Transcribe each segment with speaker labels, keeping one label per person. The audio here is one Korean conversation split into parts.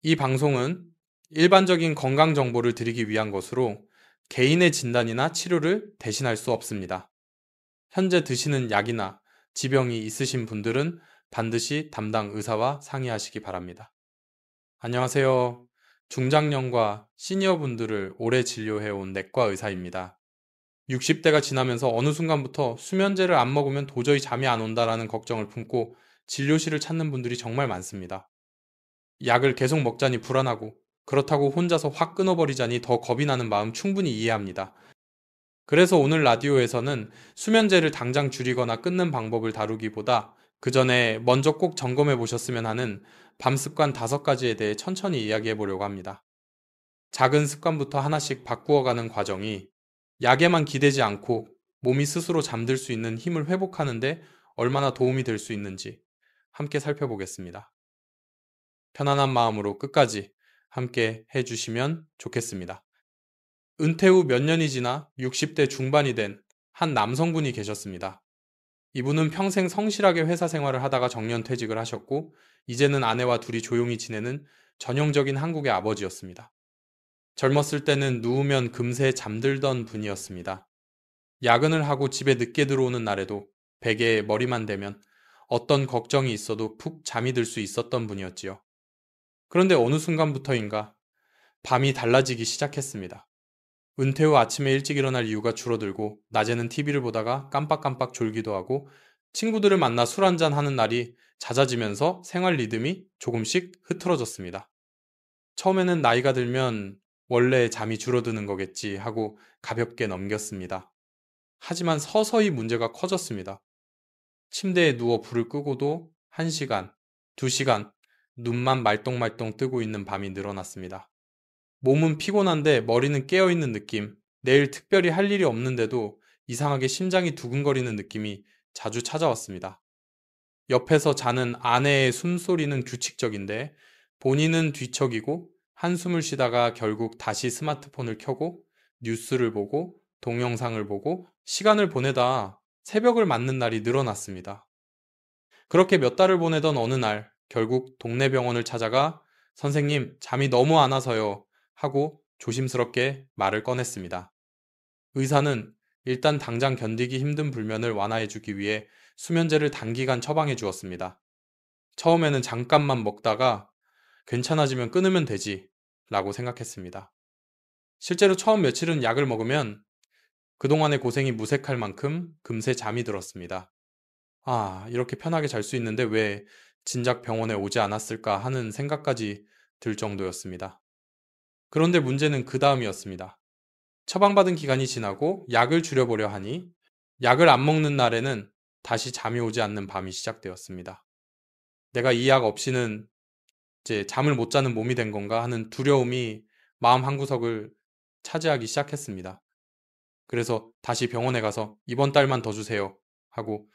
Speaker 1: 이 방송은 일반적인 건강 정보를 드리기 위한 것으로 개인의 진단이나 치료를 대신할 수 없습니다. 현재 드시는 약이나 지병이 있으신 분들은 반드시 담당 의사와 상의하시기 바랍니다. 안녕하세요. 중장년과 시니어 분들을 오래 진료해온 내과 의사입니다. 60대가 지나면서 어느 순간부터 수면제를 안 먹으면 도저히 잠이 안 온다라는 걱정을 품고 진료실을 찾는 분들이 정말 많습니다. 약을 계속 먹자니 불안하고 그렇다고 혼자서 확 끊어버리자니 더 겁이 나는 마음 충분히 이해합니다. 그래서 오늘 라디오에서는 수면제를 당장 줄이거나 끊는 방법을 다루기보다 그 전에 먼저 꼭 점검해 보셨으면 하는 밤 습관 5가지에 대해 천천히 이야기해 보려고 합니다. 작은 습관부터 하나씩 바꾸어가는 과정이 약에만 기대지 않고 몸이 스스로 잠들 수 있는 힘을 회복하는데 얼마나 도움이 될 수 있는지 함께 살펴보겠습니다. 편안한 마음으로 끝까지 함께 해주시면 좋겠습니다. 은퇴 후 몇 년이 지나 60대 중반이 된 한 남성분이 계셨습니다. 이분은 평생 성실하게 회사 생활을 하다가 정년퇴직을 하셨고, 이제는 아내와 둘이 조용히 지내는 전형적인 한국의 아버지였습니다. 젊었을 때는 누우면 금세 잠들던 분이었습니다. 야근을 하고 집에 늦게 들어오는 날에도 베개에 머리만 대면 어떤 걱정이 있어도 푹 잠이 들 수 있었던 분이었지요. 그런데 어느 순간부터인가 밤이 달라지기 시작했습니다. 은퇴 후 아침에 일찍 일어날 이유가 줄어들고 낮에는 TV를 보다가 깜빡깜빡 졸기도 하고 친구들을 만나 술 한잔 하는 날이 잦아지면서 생활 리듬이 조금씩 흐트러졌습니다. 처음에는 나이가 들면 원래 잠이 줄어드는 거겠지 하고 가볍게 넘겼습니다. 하지만 서서히 문제가 커졌습니다. 침대에 누워 불을 끄고도 1시간, 2시간 눈만 말똥말똥 뜨고 있는 밤이 늘어났습니다. 몸은 피곤한데 머리는 깨어있는 느낌, 내일 특별히 할 일이 없는데도 이상하게 심장이 두근거리는 느낌이 자주 찾아왔습니다. 옆에서 자는 아내의 숨소리는 규칙적인데 본인은 뒤척이고 한숨을 쉬다가 결국 다시 스마트폰을 켜고 뉴스를 보고 동영상을 보고 시간을 보내다 새벽을 맞는 날이 늘어났습니다. 그렇게 몇 달을 보내던 어느 날 결국 동네 병원을 찾아가 선생님, 잠이 너무 안 와서요 하고 조심스럽게 말을 꺼냈습니다. 의사는 일단 당장 견디기 힘든 불면을 완화해주기 위해 수면제를 단기간 처방해 주었습니다. 처음에는 잠깐만 먹다가 괜찮아지면 끊으면 되지 라고 생각했습니다. 실제로 처음 며칠은 약을 먹으면 그동안의 고생이 무색할 만큼 금세 잠이 들었습니다. 아, 이렇게 편하게 잘 수 있는데 왜 진작 병원에 오지 않았을까 하는 생각까지 들 정도였습니다. 그런데 문제는 그 다음이었습니다. 처방받은 기간이 지나고 약을 줄여보려 하니 약을 안 먹는 날에는 다시 잠이 오지 않는 밤이 시작되었습니다. 내가 이 약 없이는 이제 잠을 못 자는 몸이 된 건가 하는 두려움이 마음 한구석을 차지하기 시작했습니다. 그래서 다시 병원에 가서 이번 달만 더 주세요 하고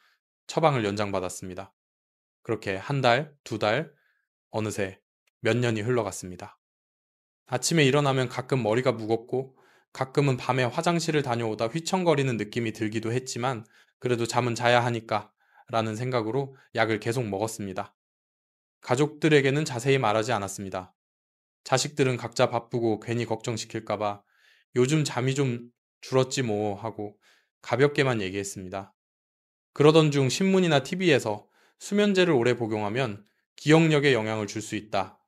Speaker 1: 처방을 연장받았습니다. 그렇게 한 달, 2달, 어느새 몇 년이 흘러갔습니다. 아침에 일어나면 가끔 머리가 무겁고 가끔은 밤에 화장실을 다녀오다 휘청거리는 느낌이 들기도 했지만 그래도 잠은 자야 하니까 라는 생각으로 약을 계속 먹었습니다. 가족들에게는 자세히 말하지 않았습니다. 자식들은 각자 바쁘고 괜히 걱정시킬까봐 요즘 잠이 좀 줄었지 뭐 하고 가볍게만 얘기했습니다. 그러던 중 신문이나 TV에서 수면제를 오래 복용하면 기억력에 영향을 줄 수 있다.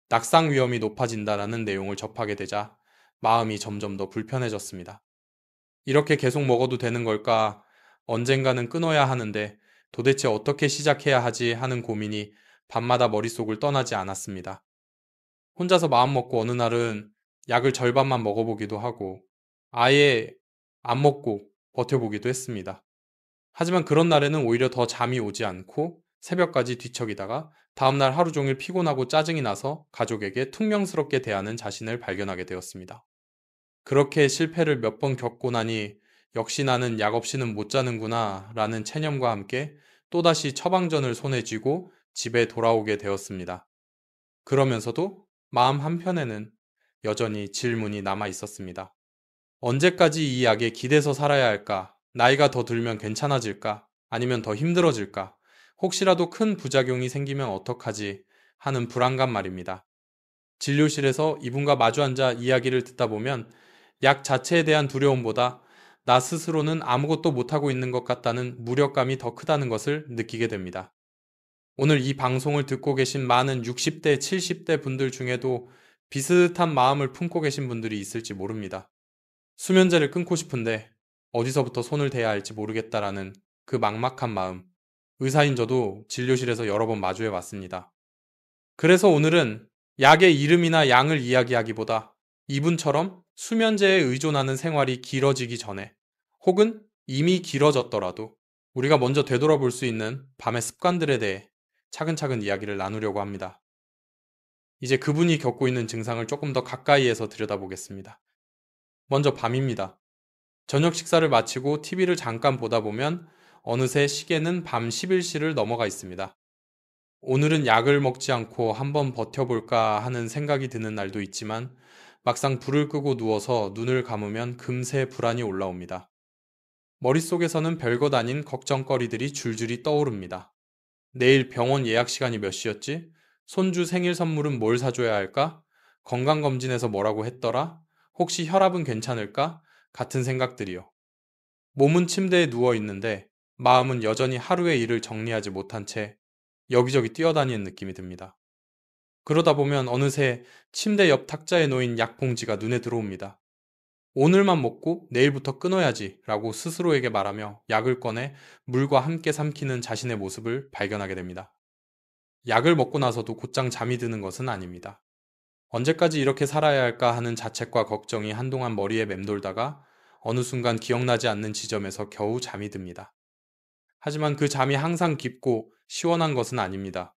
Speaker 1: 낙상 위험이 높아진다라는 내용을 접하게 되자 마음이 점점 더 불편해졌습니다. 이렇게 계속 먹어도 되는 걸까? 언젠가는 끊어야 하는데 도대체 어떻게 시작해야 하지 하는 고민이 밤마다 머릿속을 떠나지 않았습니다. 혼자서 마음 먹고 어느 날은 약을 절반만 먹어보기도 하고 아예 안 먹고 버텨보기도 했습니다. 하지만 그런 날에는 오히려 더 잠이 오지 않고 새벽까지 뒤척이다가 다음날 하루 종일 피곤하고 짜증이 나서 가족에게 퉁명스럽게 대하는 자신을 발견하게 되었습니다. 그렇게 실패를 몇 번 겪고 나니 역시 나는 약 없이는 못 자는구나 라는 체념과 함께 또다시 처방전을 손에 쥐고 집에 돌아오게 되었습니다. 그러면서도 마음 한편에는 여전히 질문이 남아 있었습니다. 언제까지 이 약에 기대서 살아야 할까? 나이가 더 들면 괜찮아질까? 아니면 더 힘들어질까? 혹시라도 큰 부작용이 생기면 어떡하지? 하는 불안감 말입니다. 진료실에서 이분과 마주 앉아 이야기를 듣다 보면 약 자체에 대한 두려움보다 나 스스로는 아무것도 못하고 있는 것 같다는 무력감이 더 크다는 것을 느끼게 됩니다. 오늘 이 방송을 듣고 계신 많은 60대, 70대 분들 중에도 비슷한 마음을 품고 계신 분들이 있을지 모릅니다. 수면제를 끊고 싶은데 어디서부터 손을 대야 할지 모르겠다라는 그 막막한 마음. 의사인 저도 진료실에서 여러 번 마주해 왔습니다. 그래서 오늘은 약의 이름이나 양을 이야기하기보다 이분처럼 수면제에 의존하는 생활이 길어지기 전에 혹은 이미 길어졌더라도 우리가 먼저 되돌아볼 수 있는 밤의 습관들에 대해 차근차근 이야기를 나누려고 합니다. 이제 그분이 겪고 있는 증상을 조금 더 가까이에서 들여다보겠습니다. 먼저 밤입니다. 저녁 식사를 마치고 TV를 잠깐 보다 보면 어느새 시계는 밤 11시를 넘어가 있습니다. 오늘은 약을 먹지 않고 한번 버텨볼까 하는 생각이 드는 날도 있지만 막상 불을 끄고 누워서 눈을 감으면 금세 불안이 올라옵니다. 머릿속에서는 별것 아닌 걱정거리들이 줄줄이 떠오릅니다. 내일 병원 예약 시간이 몇 시였지? 손주 생일 선물은 뭘 사줘야 할까? 건강검진에서 뭐라고 했더라? 혹시 혈압은 괜찮을까? 같은 생각들이요. 몸은 침대에 누워 있는데 마음은 여전히 하루의 일을 정리하지 못한 채 여기저기 뛰어다니는 느낌이 듭니다. 그러다 보면 어느새 침대 옆 탁자에 놓인 약봉지가 눈에 들어옵니다. 오늘만 먹고 내일부터 끊어야지 라고 스스로에게 말하며 약을 꺼내 물과 함께 삼키는 자신의 모습을 발견하게 됩니다. 약을 먹고 나서도 곧장 잠이 드는 것은 아닙니다. 언제까지 이렇게 살아야 할까 하는 자책과 걱정이 한동안 머리에 맴돌다가 어느 순간 기억나지 않는 지점에서 겨우 잠이 듭니다. 하지만 그 잠이 항상 깊고 시원한 것은 아닙니다.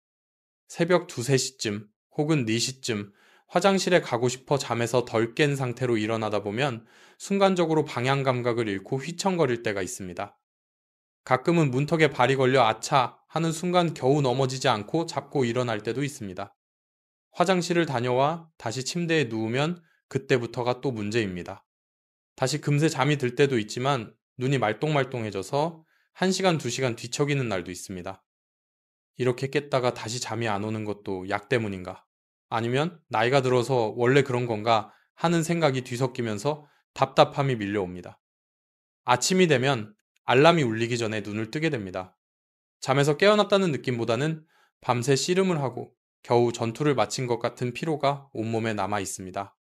Speaker 1: 새벽 2, 3시쯤 혹은 4시쯤 화장실에 가고 싶어 잠에서 덜 깬 상태로 일어나다 보면 순간적으로 방향 감각을 잃고 휘청거릴 때가 있습니다. 가끔은 문턱에 발이 걸려 아차 하는 순간 겨우 넘어지지 않고 잡고 일어날 때도 있습니다. 화장실을 다녀와 다시 침대에 누우면 그때부터가 또 문제입니다. 다시 금세 잠이 들 때도 있지만 눈이 말똥말똥해져서 1시간, 2시간 뒤척이는 날도 있습니다. 이렇게 깼다가 다시 잠이 안 오는 것도 약 때문인가? 아니면 나이가 들어서 원래 그런 건가 하는 생각이 뒤섞이면서 답답함이 밀려옵니다. 아침이 되면 알람이 울리기 전에 눈을 뜨게 됩니다. 잠에서 깨어났다는 느낌보다는 밤새 씨름을 하고 겨우 전투를 마친 것 같은 피로가 온몸에 남아 있습니다.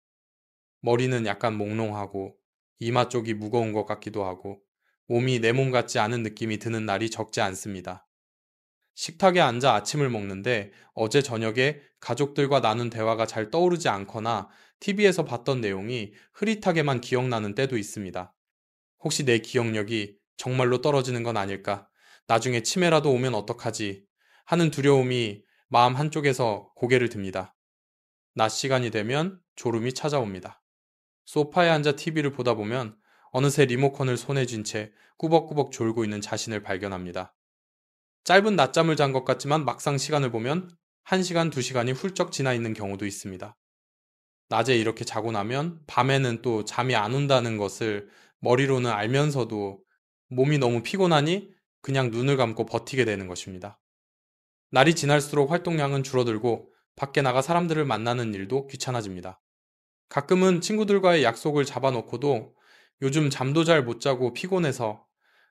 Speaker 1: 머리는 약간 몽롱하고 이마 쪽이 무거운 것 같기도 하고 몸이 내 몸 같지 않은 느낌이 드는 날이 적지 않습니다. 식탁에 앉아 아침을 먹는데 어제 저녁에 가족들과 나눈 대화가 잘 떠오르지 않거나 TV에서 봤던 내용이 흐릿하게만 기억나는 때도 있습니다. 혹시 내 기억력이 정말로 떨어지는 건 아닐까? 나중에 치매라도 오면 어떡하지? 하는 두려움이 마음 한쪽에서 고개를 듭니다. 낮 시간이 되면 졸음이 찾아옵니다. 소파에 앉아 TV를 보다 보면 어느새 리모컨을 손에 쥔 채 꾸벅꾸벅 졸고 있는 자신을 발견합니다. 짧은 낮잠을 잔 것 같지만 막상 시간을 보면 1시간, 2시간이 훌쩍 지나 있는 경우도 있습니다. 낮에 이렇게 자고 나면 밤에는 또 잠이 안 온다는 것을 머리로는 알면서도 몸이 너무 피곤하니 그냥 눈을 감고 버티게 되는 것입니다. 날이 지날수록 활동량은 줄어들고 밖에 나가 사람들을 만나는 일도 귀찮아집니다. 가끔은 친구들과의 약속을 잡아놓고도 요즘 잠도 잘 못 자고 피곤해서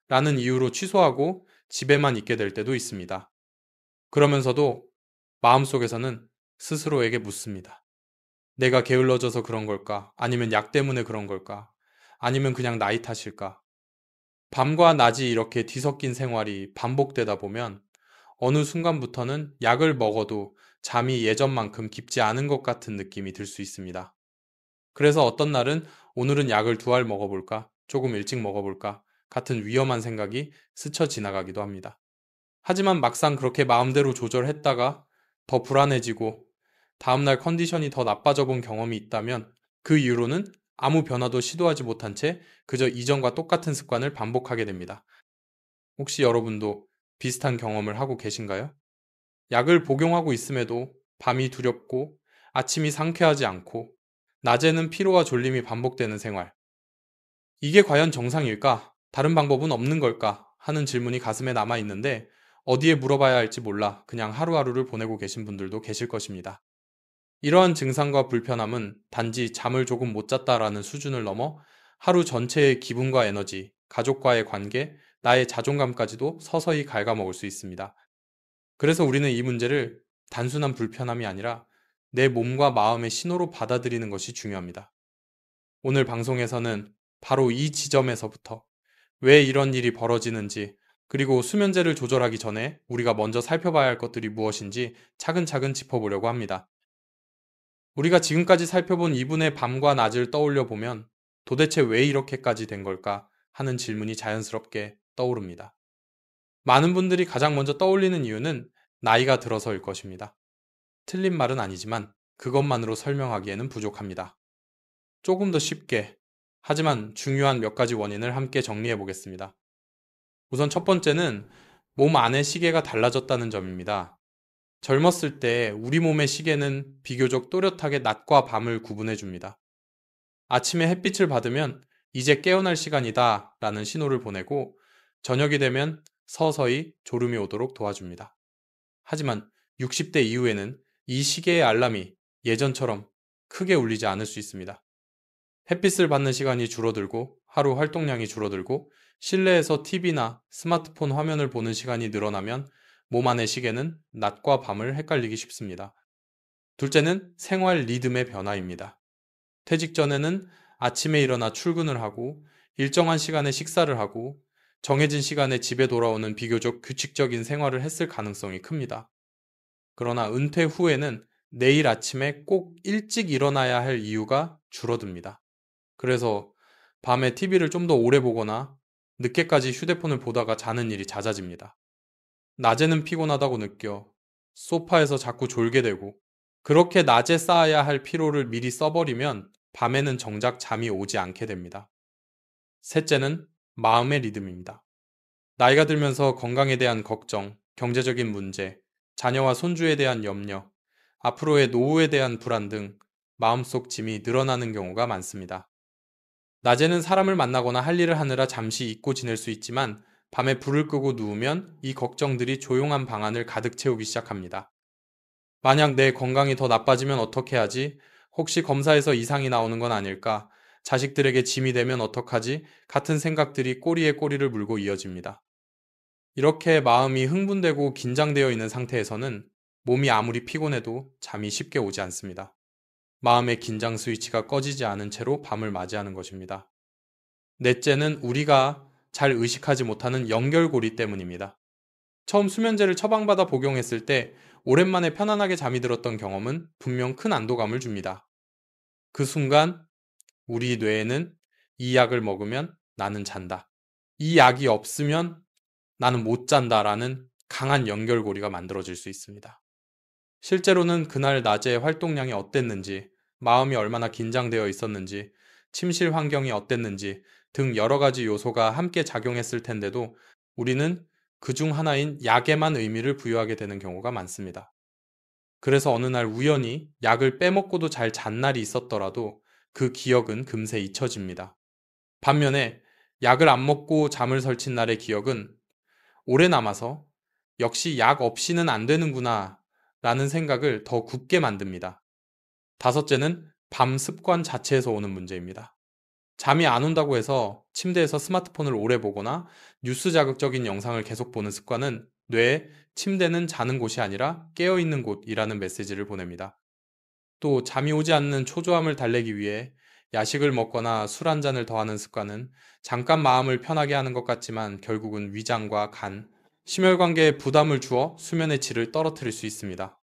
Speaker 1: 라는 이유로 취소하고 집에만 있게 될 때도 있습니다. 그러면서도 마음속에서는 스스로에게 묻습니다. 내가 게을러져서 그런 걸까? 아니면 약 때문에 그런 걸까? 아니면 그냥 나이 탓일까? 밤과 낮이 이렇게 뒤섞인 생활이 반복되다 보면 어느 순간부터는 약을 먹어도 잠이 예전만큼 깊지 않은 것 같은 느낌이 들 수 있습니다. 그래서 어떤 날은 오늘은 약을 2알 먹어볼까? 조금 일찍 먹어볼까? 같은 위험한 생각이 스쳐 지나가기도 합니다. 하지만 막상 그렇게 마음대로 조절했다가 더 불안해지고 다음날 컨디션이 더 나빠져 본 경험이 있다면 그 이후로는 아무 변화도 시도하지 못한 채 그저 이전과 똑같은 습관을 반복하게 됩니다. 혹시 여러분도 비슷한 경험을 하고 계신가요? 약을 복용하고 있음에도 밤이 두렵고 아침이 상쾌하지 않고 낮에는 피로와 졸림이 반복되는 생활. 이게 과연 정상일까? 다른 방법은 없는 걸까? 하는 질문이 가슴에 남아 있는데 어디에 물어봐야 할지 몰라 그냥 하루하루를 보내고 계신 분들도 계실 것입니다. 이러한 증상과 불편함은 단지 잠을 조금 못 잤다라는 수준을 넘어 하루 전체의 기분과 에너지, 가족과의 관계, 나의 자존감까지도 서서히 갉아먹을 수 있습니다. 그래서 우리는 이 문제를 단순한 불편함이 아니라 내 몸과 마음의 신호로 받아들이는 것이 중요합니다. 오늘 방송에서는 바로 이 지점에서부터 왜 이런 일이 벌어지는지, 그리고 수면제를 조절하기 전에 우리가 먼저 살펴봐야 할 것들이 무엇인지 차근차근 짚어보려고 합니다. 우리가 지금까지 살펴본 이분의 밤과 낮을 떠올려 보면 도대체 왜 이렇게까지 된 걸까 하는 질문이 자연스럽게 떠오릅니다. 많은 분들이 가장 먼저 떠올리는 이유는 나이가 들어서일 것입니다. 틀린 말은 아니지만 그것만으로 설명하기에는 부족합니다. 조금 더 쉽게, 하지만 중요한 몇 가지 원인을 함께 정리해 보겠습니다. 우선 첫 번째는 몸 안의 시계가 달라졌다는 점입니다. 젊었을 때 우리 몸의 시계는 비교적 또렷하게 낮과 밤을 구분해 줍니다. 아침에 햇빛을 받으면 이제 깨어날 시간이다 라는 신호를 보내고, 저녁이 되면 서서히 졸음이 오도록 도와줍니다. 하지만 60대 이후에는 이 시계의 알람이 예전처럼 크게 울리지 않을 수 있습니다. 햇빛을 받는 시간이 줄어들고 하루 활동량이 줄어들고 실내에서 TV나 스마트폰 화면을 보는 시간이 늘어나면 몸 안의 시계는 낮과 밤을 헷갈리기 쉽습니다. 둘째는 생활 리듬의 변화입니다. 퇴직 전에는 아침에 일어나 출근을 하고 일정한 시간에 식사를 하고 정해진 시간에 집에 돌아오는 비교적 규칙적인 생활을 했을 가능성이 큽니다. 그러나 은퇴 후에는 내일 아침에 꼭 일찍 일어나야 할 이유가 줄어듭니다. 그래서 밤에 TV를 좀 더 오래 보거나 늦게까지 휴대폰을 보다가 자는 일이 잦아집니다. 낮에는 피곤하다고 느껴 소파에서 자꾸 졸게 되고, 그렇게 낮에 쌓아야 할 피로를 미리 써버리면 밤에는 정작 잠이 오지 않게 됩니다. 셋째는 마음의 리듬입니다. 나이가 들면서 건강에 대한 걱정, 경제적인 문제, 자녀와 손주에 대한 염려, 앞으로의 노후에 대한 불안 등 마음속 짐이 늘어나는 경우가 많습니다. 낮에는 사람을 만나거나 할 일을 하느라 잠시 잊고 지낼 수 있지만 밤에 불을 끄고 누우면 이 걱정들이 조용한 방 안을 가득 채우기 시작합니다. 만약 내 건강이 더 나빠지면 어떻게 하지? 혹시 검사에서 이상이 나오는 건 아닐까? 자식들에게 짐이 되면 어떡하지? 같은 생각들이 꼬리에 꼬리를 물고 이어집니다. 이렇게 마음이 흥분되고 긴장되어 있는 상태에서는 몸이 아무리 피곤해도 잠이 쉽게 오지 않습니다. 마음의 긴장 스위치가 꺼지지 않은 채로 밤을 맞이하는 것입니다. 넷째는 우리가 잘 의식하지 못하는 연결고리 때문입니다. 처음 수면제를 처방받아 복용했을 때 오랜만에 편안하게 잠이 들었던 경험은 분명 큰 안도감을 줍니다. 그 순간 우리 뇌에는 이 약을 먹으면 나는 잔다, 이 약이 없으면 나는 못 잔다라는 강한 연결고리가 만들어질 수 있습니다. 실제로는 그날 낮에 활동량이 어땠는지, 마음이 얼마나 긴장되어 있었는지, 침실 환경이 어땠는지 등 여러 가지 요소가 함께 작용했을 텐데도 우리는 그중 하나인 약에만 의미를 부여하게 되는 경우가 많습니다. 그래서 어느 날 우연히 약을 빼먹고도 잘 잔 날이 있었더라도 그 기억은 금세 잊혀집니다. 반면에 약을 안 먹고 잠을 설친 날의 기억은 오래 남아서 역시 약 없이는 안 되는구나 라는 생각을 더 굳게 만듭니다. 다섯째는 밤 습관 자체에서 오는 문제입니다. 잠이 안 온다고 해서 침대에서 스마트폰을 오래 보거나 뉴스 자극적인 영상을 계속 보는 습관은 뇌에 침대는 자는 곳이 아니라 깨어있는 곳이라는 메시지를 보냅니다. 또 잠이 오지 않는 초조함을 달래기 위해 야식을 먹거나 술 한 잔을 더하는 습관은 잠깐 마음을 편하게 하는 것 같지만 결국은 위장과 간, 심혈관계에 부담을 주어 수면의 질을 떨어뜨릴 수 있습니다.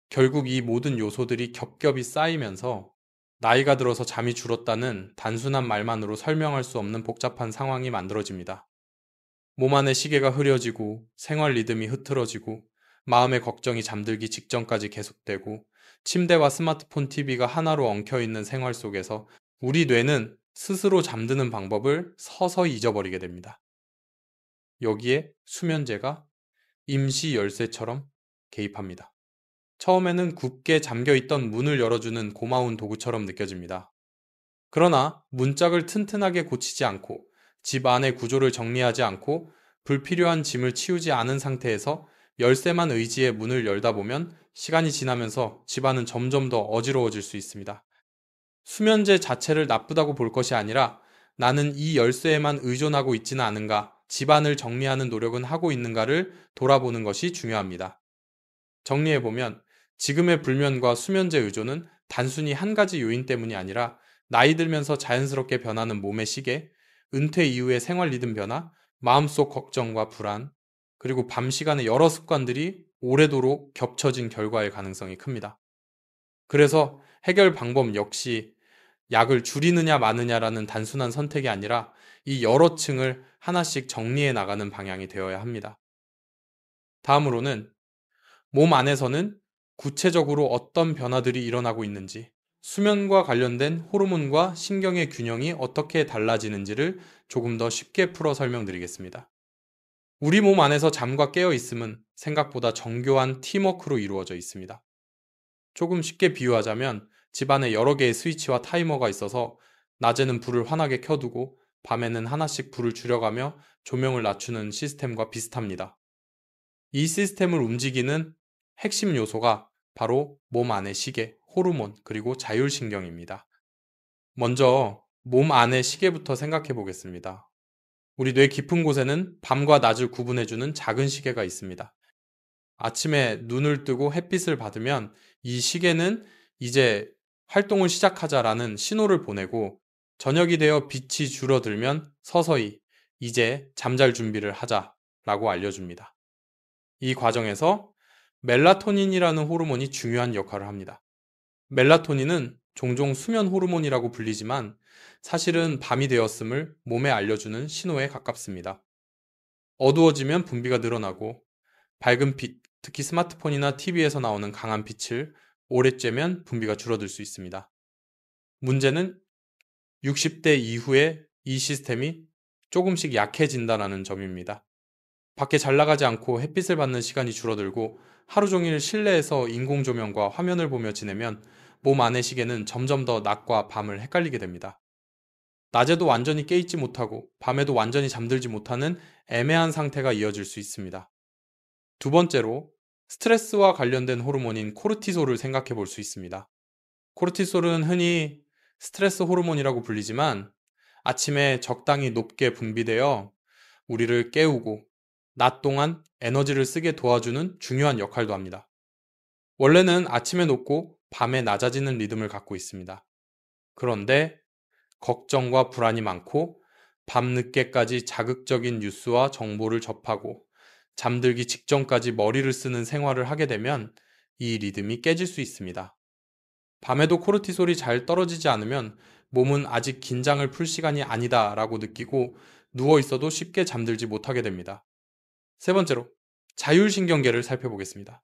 Speaker 1: 결국 이 모든 요소들이 겹겹이 쌓이면서 나이가 들어서 잠이 줄었다는 단순한 말만으로 설명할 수 없는 복잡한 상황이 만들어집니다. 몸 안의 시계가 흐려지고 생활 리듬이 흐트러지고 마음의 걱정이 잠들기 직전까지 계속되고 침대와 스마트폰 TV가 하나로 엉켜있는 생활 속에서 우리 뇌는 스스로 잠드는 방법을 서서히 잊어버리게 됩니다. 여기에 수면제가 임시 열쇠처럼 개입합니다. 처음에는 굳게 잠겨있던 문을 열어주는 고마운 도구처럼 느껴집니다. 그러나 문짝을 튼튼하게 고치지 않고 집 안의 구조를 정리하지 않고 불필요한 짐을 치우지 않은 상태에서 열쇠만 의지해 문을 열다 보면 시간이 지나면서 집안은 점점 더 어지러워질 수 있습니다. 수면제 자체를 나쁘다고 볼 것이 아니라 나는 이 열쇠에만 의존하고 있지는 않은가, 집안을 정리하는 노력은 하고 있는가를 돌아보는 것이 중요합니다. 정리해보면 지금의 불면과 수면제 의존은 단순히 한 가지 요인 때문이 아니라 나이 들면서 자연스럽게 변하는 몸의 시계, 은퇴 이후의 생활 리듬 변화, 마음속 걱정과 불안, 그리고 밤 시간의 여러 습관들이 오래도록 겹쳐진 결과일 가능성이 큽니다. 그래서 해결 방법 역시 약을 줄이느냐 마느냐라는 단순한 선택이 아니라 이 여러 층을 하나씩 정리해 나가는 방향이 되어야 합니다. 다음으로는 몸 안에서는 구체적으로 어떤 변화들이 일어나고 있는지, 수면과 관련된 호르몬과 신경의 균형이 어떻게 달라지는지를 조금 더 쉽게 풀어 설명드리겠습니다. 우리 몸 안에서 잠과 깨어 있음은 생각보다 정교한 팀워크로 이루어져 있습니다. 조금 쉽게 비유하자면 집안에 여러 개의 스위치와 타이머가 있어서 낮에는 불을 환하게 켜두고 밤에는 하나씩 불을 줄여가며 조명을 낮추는 시스템과 비슷합니다. 이 시스템을 움직이는 핵심 요소가 바로 몸 안의 시계, 호르몬, 그리고 자율신경입니다. 먼저 몸 안의 시계부터 생각해 보겠습니다. 우리 뇌 깊은 곳에는 밤과 낮을 구분해주는 작은 시계가 있습니다. 아침에 눈을 뜨고 햇빛을 받으면 이 시계는 이제 활동을 시작하자라는 신호를 보내고, 저녁이 되어 빛이 줄어들면 서서히 이제 잠잘 준비를 하자라고 알려줍니다. 이 과정에서 멜라토닌이라는 호르몬이 중요한 역할을 합니다. 멜라토닌은 종종 수면 호르몬이라고 불리지만 사실은 밤이 되었음을 몸에 알려주는 신호에 가깝습니다. 어두워지면 분비가 늘어나고 밝은 빛, 특히 스마트폰이나 TV에서 나오는 강한 빛을 오래 쬐면 분비가 줄어들 수 있습니다. 문제는 60대 이후에 이 시스템이 조금씩 약해진다는 점입니다. 밖에 잘 나가지 않고 햇빛을 받는 시간이 줄어들고 하루 종일 실내에서 인공 조명과 화면을 보며 지내면 몸 안의 시계는 점점 더 낮과 밤을 헷갈리게 됩니다. 낮에도 완전히 깨있지 못하고 밤에도 완전히 잠들지 못하는 애매한 상태가 이어질 수 있습니다. 두 번째로 스트레스와 관련된 호르몬인 코르티솔을 생각해 볼 수 있습니다. 코르티솔은 흔히 스트레스 호르몬이라고 불리지만 아침에 적당히 높게 분비되어 우리를 깨우고 낮 동안 에너지를 쓰게 도와주는 중요한 역할도 합니다. 원래는 아침에 높고 밤에 낮아지는 리듬을 갖고 있습니다. 그런데 걱정과 불안이 많고 밤늦게까지 자극적인 뉴스와 정보를 접하고 잠들기 직전까지 머리를 쓰는 생활을 하게 되면 이 리듬이 깨질 수 있습니다. 밤에도 코르티솔이 잘 떨어지지 않으면 몸은 아직 긴장을 풀 시간이 아니다라고 느끼고 누워 있어도 쉽게 잠들지 못하게 됩니다. 세 번째로 자율신경계를 살펴보겠습니다.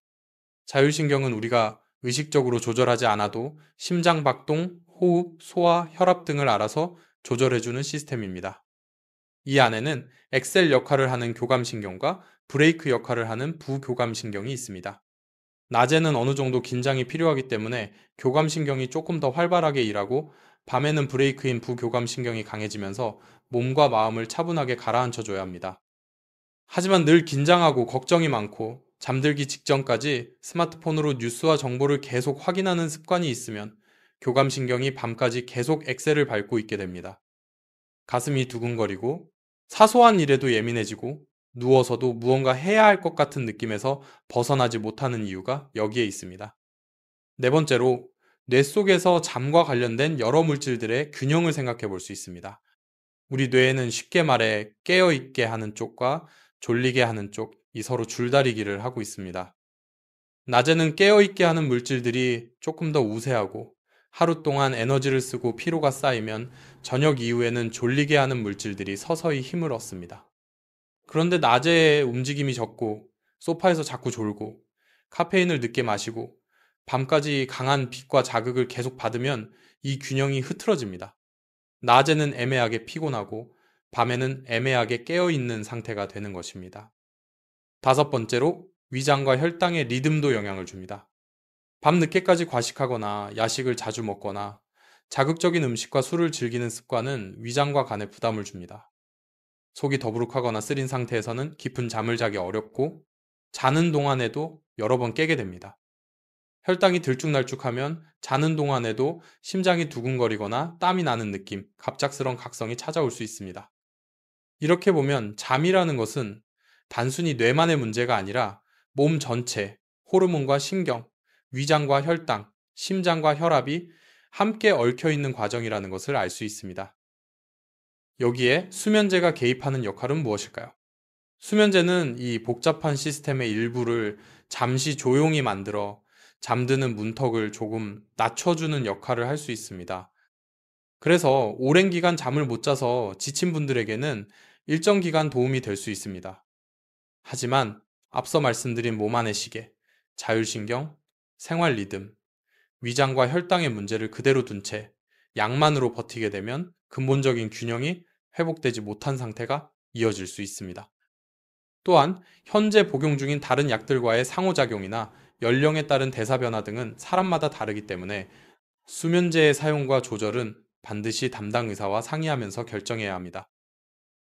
Speaker 1: 자율신경은 우리가 의식적으로 조절하지 않아도 심장박동, 호흡, 소화, 혈압 등을 알아서 조절해주는 시스템입니다. 이 안에는 엑셀 역할을 하는 교감신경과 브레이크 역할을 하는 부교감신경이 있습니다. 낮에는 어느 정도 긴장이 필요하기 때문에 교감신경이 조금 더 활발하게 일하고 밤에는 브레이크인 부교감신경이 강해지면서 몸과 마음을 차분하게 가라앉혀줘야 합니다. 하지만 늘 긴장하고 걱정이 많고 잠들기 직전까지 스마트폰으로 뉴스와 정보를 계속 확인하는 습관이 있으면 교감신경이 밤까지 계속 엑셀을 밟고 있게 됩니다. 가슴이 두근거리고 사소한 일에도 예민해지고 누워서도 무언가 해야 할 것 같은 느낌에서 벗어나지 못하는 이유가 여기에 있습니다. 네 번째로 뇌 속에서 잠과 관련된 여러 물질들의 균형을 생각해 볼 수 있습니다. 우리 뇌에는 쉽게 말해 깨어있게 하는 쪽과 졸리게 하는 쪽이 서로 줄다리기를 하고 있습니다. 낮에는 깨어있게 하는 물질들이 조금 더 우세하고 하루 동안 에너지를 쓰고 피로가 쌓이면 저녁 이후에는 졸리게 하는 물질들이 서서히 힘을 얻습니다. 그런데 낮에 움직임이 적고 소파에서 자꾸 졸고 카페인을 늦게 마시고 밤까지 강한 빛과 자극을 계속 받으면 이 균형이 흐트러집니다. 낮에는 애매하게 피곤하고 밤에는 애매하게 깨어있는 상태가 되는 것입니다. 다섯 번째로 위장과 혈당의 리듬도 영향을 줍니다. 밤 늦게까지 과식하거나 야식을 자주 먹거나 자극적인 음식과 술을 즐기는 습관은 위장과 간에 부담을 줍니다. 속이 더부룩하거나 쓰린 상태에서는 깊은 잠을 자기 어렵고 자는 동안에도 여러 번 깨게 됩니다. 혈당이 들쭉날쭉하면 자는 동안에도 심장이 두근거리거나 땀이 나는 느낌, 갑작스런 각성이 찾아올 수 있습니다. 이렇게 보면 잠이라는 것은 단순히 뇌만의 문제가 아니라 몸 전체, 호르몬과 신경, 위장과 혈당, 심장과 혈압이 함께 얽혀 있는 과정이라는 것을 알 수 있습니다. 여기에 수면제가 개입하는 역할은 무엇일까요? 수면제는 이 복잡한 시스템의 일부를 잠시 조용히 만들어 잠드는 문턱을 조금 낮춰주는 역할을 할 수 있습니다. 그래서 오랜 기간 잠을 못 자서 지친 분들에게는 일정 기간 도움이 될 수 있습니다. 하지만 앞서 말씀드린 몸 안의 시계, 자율신경, 생활 리듬, 위장과 혈당의 문제를 그대로 둔 채 약만으로 버티게 되면 근본적인 균형이 회복되지 못한 상태가 이어질 수 있습니다. 또한 현재 복용 중인 다른 약들과의 상호작용이나 연령에 따른 대사 변화 등은 사람마다 다르기 때문에 수면제의 사용과 조절은 반드시 담당 의사와 상의하면서 결정해야 합니다.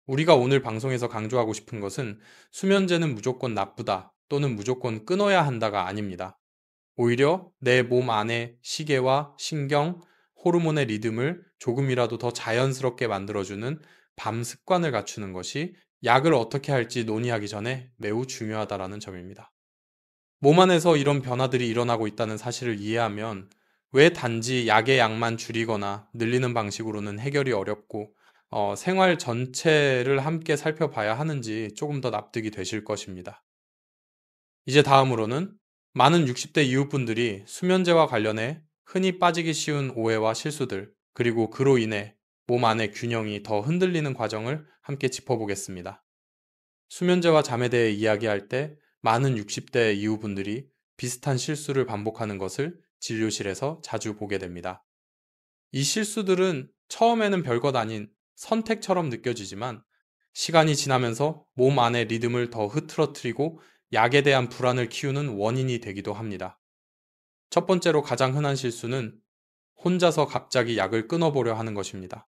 Speaker 1: 우리가 오늘 방송에서 강조하고 싶은 것은 수면제는 무조건 나쁘다 또는 무조건 끊어야 한다가 아닙니다. 오히려 내 몸 안의 시계와 신경, 호르몬의 리듬을 조금이라도 더 자연스럽게 만들어주는 밤 습관을 갖추는 것이 약을 어떻게 할지 논의하기 전에 매우 중요하다는 점입니다. 몸 안에서 이런 변화들이 일어나고 있다는 사실을 이해하면 왜 단지 약의 양만 줄이거나 늘리는 방식으로는 해결이 어렵고 생활 전체를 함께 살펴봐야 하는지 조금 더 납득이 되실 것입니다. 이제 다음으로는 많은 60대 이후분들이 수면제와 관련해 흔히 빠지기 쉬운 오해와 실수들, 그리고 그로 인해 몸 안의 균형이 더 흔들리는 과정을 함께 짚어보겠습니다. 수면제와 잠에 대해 이야기할 때 많은 60대 이후분들이 비슷한 실수를 반복하는 것을 진료실에서 자주 보게 됩니다. 이 실수들은 처음에는 별것 아닌 선택처럼 느껴지지만 시간이 지나면서 몸 안의 리듬을 더 흐트러뜨리고 약에 대한 불안을 키우는 원인이 되기도 합니다. 첫 번째로 가장 흔한 실수는 혼자서 갑자기 약을 끊어보려 하는 것입니다.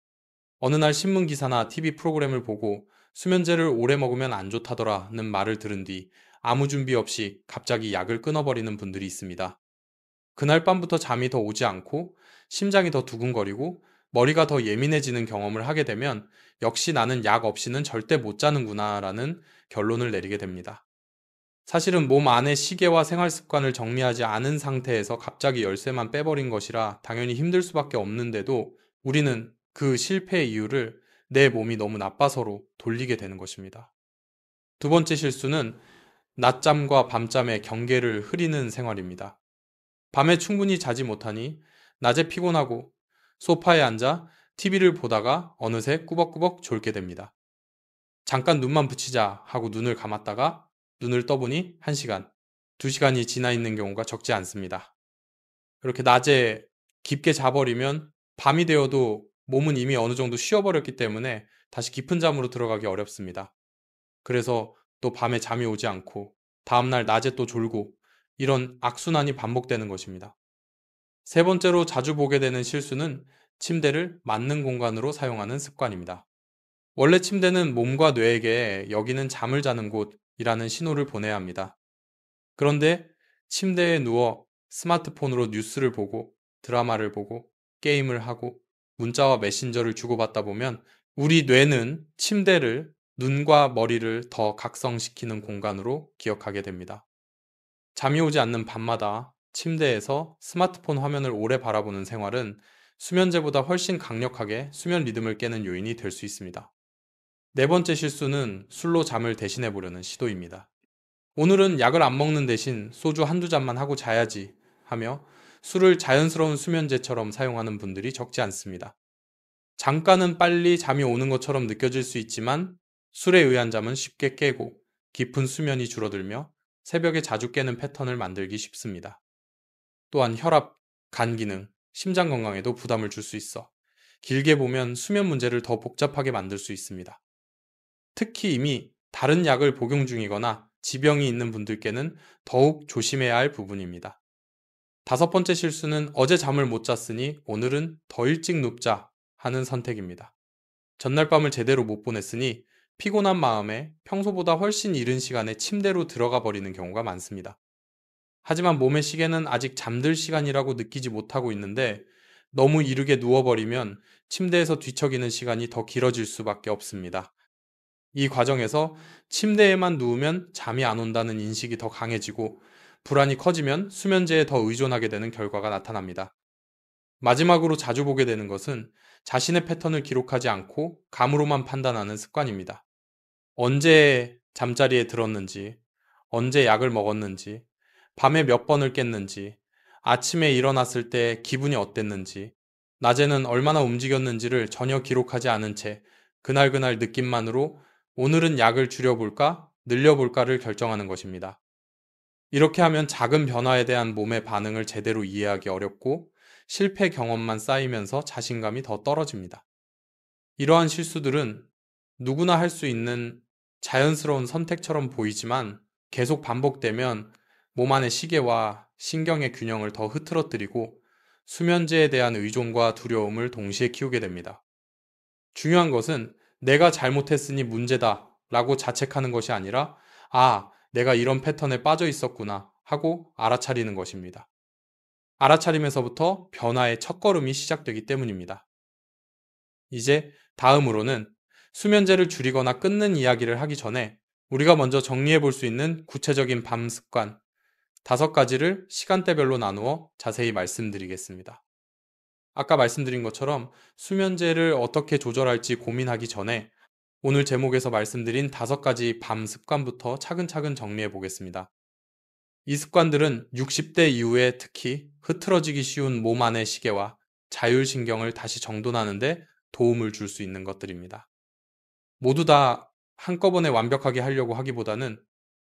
Speaker 1: 어느 날 신문 기사나 TV 프로그램을 보고 수면제를 오래 먹으면 안 좋다더라는 말을 들은 뒤 아무 준비 없이 갑자기 약을 끊어버리는 분들이 있습니다. 그날 밤부터 잠이 더 오지 않고 심장이 더 두근거리고 머리가 더 예민해지는 경험을 하게 되면 역시 나는 약 없이는 절대 못 자는구나 라는 결론을 내리게 됩니다. 사실은 몸 안의 시계와 생활 습관을 정리하지 않은 상태에서 갑자기 열쇠만 빼버린 것이라 당연히 힘들 수밖에 없는데도 우리는 그 실패의 이유를 내 몸이 너무 나빠서로 돌리게 되는 것입니다. 두 번째 실수는 낮잠과 밤잠의 경계를 흐리는 생활입니다. 밤에 충분히 자지 못하니 낮에 피곤하고 소파에 앉아 TV를 보다가 어느새 꾸벅꾸벅 졸게 됩니다. 잠깐 눈만 붙이자 하고 눈을 감았다가 눈을 떠보니 1시간, 2시간이 지나 있는 경우가 적지 않습니다. 이렇게 낮에 깊게 자버리면 밤이 되어도 몸은 이미 어느 정도 쉬어버렸기 때문에 다시 깊은 잠으로 들어가기 어렵습니다. 그래서 또 밤에 잠이 오지 않고 다음날 낮에 또 졸고 이런 악순환이 반복되는 것입니다. 세 번째로 자주 보게 되는 실수는 침대를 맞는 공간으로 사용하는 습관입니다. 원래 침대는 몸과 뇌에게 여기는 잠을 자는 곳이라는 신호를 보내야 합니다. 그런데 침대에 누워 스마트폰으로 뉴스를 보고 드라마를 보고 게임을 하고 문자와 메신저를 주고받다 보면 우리 뇌는 침대를 눈과 머리를 더 각성시키는 공간으로 기억하게 됩니다. 잠이 오지 않는 밤마다 침대에서 스마트폰 화면을 오래 바라보는 생활은 수면제보다 훨씬 강력하게 수면 리듬을 깨는 요인이 될 수 있습니다. 네 번째 실수는 술로 잠을 대신해 보려는 시도입니다. 오늘은 약을 안 먹는 대신 소주 한두 잔만 하고 자야지 하며 술을 자연스러운 수면제처럼 사용하는 분들이 적지 않습니다. 잠깐은 빨리 잠이 오는 것처럼 느껴질 수 있지만 술에 의한 잠은 쉽게 깨고 깊은 수면이 줄어들며 새벽에 자주 깨는 패턴을 만들기 쉽습니다. 또한 혈압, 간 기능, 심장 건강에도 부담을 줄 수 있어 길게 보면 수면 문제를 더 복잡하게 만들 수 있습니다. 특히 이미 다른 약을 복용 중이거나 지병이 있는 분들께는 더욱 조심해야 할 부분입니다. 다섯 번째 실수는 어제 잠을 못 잤으니 오늘은 더 일찍 눕자 하는 선택입니다. 전날 밤을 제대로 못 보냈으니 피곤한 마음에 평소보다 훨씬 이른 시간에 침대로 들어가 버리는 경우가 많습니다. 하지만 몸의 시계는 아직 잠들 시간이라고 느끼지 못하고 있는데 너무 이르게 누워버리면 침대에서 뒤척이는 시간이 더 길어질 수밖에 없습니다. 이 과정에서 침대에만 누우면 잠이 안 온다는 인식이 더 강해지고 불안이 커지면 수면제에 더 의존하게 되는 결과가 나타납니다. 마지막으로 자주 보게 되는 것은 자신의 패턴을 기록하지 않고 감으로만 판단하는 습관입니다. 언제 잠자리에 들었는지, 언제 약을 먹었는지, 밤에 몇 번을 깼는지, 아침에 일어났을 때 기분이 어땠는지, 낮에는 얼마나 움직였는지를 전혀 기록하지 않은 채 그날그날 느낌만으로 오늘은 약을 줄여볼까, 늘려볼까를 결정하는 것입니다. 이렇게 하면 작은 변화에 대한 몸의 반응을 제대로 이해하기 어렵고 실패 경험만 쌓이면서 자신감이 더 떨어집니다. 이러한 실수들은 누구나 할 수 있는 자연스러운 선택처럼 보이지만 계속 반복되면 몸 안의 시계와 신경의 균형을 더 흐트러뜨리고 수면제에 대한 의존과 두려움을 동시에 키우게 됩니다. 중요한 것은 내가 잘못했으니 문제다 라고 자책하는 것이 아니라 내가 이런 패턴에 빠져 있었구나 하고 알아차리는 것입니다. 알아차림에서부터 변화의 첫걸음이 시작되기 때문입니다. 이제 다음으로는 수면제를 줄이거나 끊는 이야기를 하기 전에 우리가 먼저 정리해 볼 수 있는 구체적인 밤 습관 5가지를 시간대별로 나누어 자세히 말씀드리겠습니다. 아까 말씀드린 것처럼 수면제를 어떻게 조절할지 고민하기 전에 오늘 제목에서 말씀드린 5가지 밤 습관부터 차근차근 정리해 보겠습니다. 이 습관들은 60대 이후에 특히 흐트러지기 쉬운 몸 안의 시계와 자율신경을 다시 정돈하는 데 도움을 줄 수 있는 것들입니다. 모두 다 한꺼번에 완벽하게 하려고 하기보다는